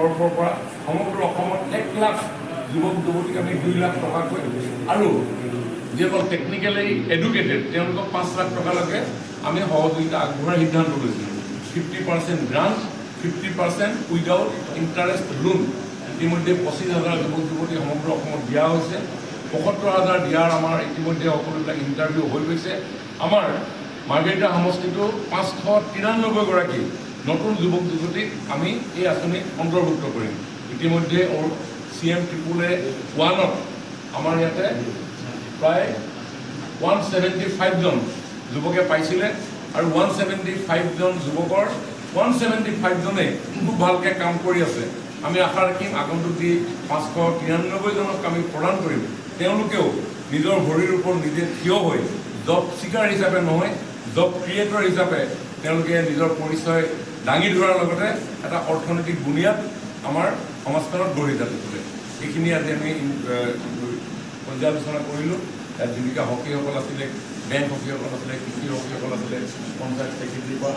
তৰফৰ পৰা সমগ্ৰ অসমত 1 লাখ যুৱক যুৱতীক আমি 2 লাখ টকাকৈ আৰু যিসকল টেকনিকেলি এডুকেটেড তেওঁলোকক 5 লাখ টকালৈকে আমি সহযোগিতা আগবঢ়াৰ সিদ্ধান্ত লৈছিলোঁ 50% গ্ৰাণ্ট 50% উইদাউট ইণ্টাৰেষ্ট লোন ইতিমধ্যে 25,000 যুৱক যুৱতী সমগ্ৰ অসমত দিয়া হৈছে 75,000 দিয়াৰ আমাৰ ইতিমধ্যে সকলোবিলাক ইণ্টাৰভিউ হৈ গৈছে আমাৰ মাৰ্ঘেৰিটা সমষ্টিটো 593 গৰাকী নতুন যুৱক যুৱতীক আমি এই আঁচনিত অন্তৰ্ভুক্ত কৰিম ইতিমধ্যে CM Triple-1ত আমাৰ ইয়াতে প্ৰায় 175 জন যুৱকে পাইছিলে আৰু 175 জন যুৱকৰ 175 জনে খুব ভালকৈ কাম কৰি আছে আমি আশা ৰাখিম আগন্তুক যি 593 জনক আমি প্ৰদান কৰিম তেওঁলোকেও নিজৰ ভৰিৰ ওপৰত নিজে থিয় হৈ জব চিকাৰ হিচাপে নহয় জব ক্ৰিয়েটৰ হিচাপে তেওঁলোকে নিজৰ পৰিচয় দাঙি ধৰাৰ লগতে এটা অৰ্থনৈতিক বুনিয়াদ আমাৰ সমাজখনত গঢ়ি তুলিছে এইখিনি আজি আমি পৰ্যালোচনা কৰিলোঁ জীৱিকা সখীসকল আছিলে বেংক সখীসকল আছিলে কৃষি সখীসকল আছিলে পঞ্চায়ত ছেক্ৰেটাৰীৰ পৰা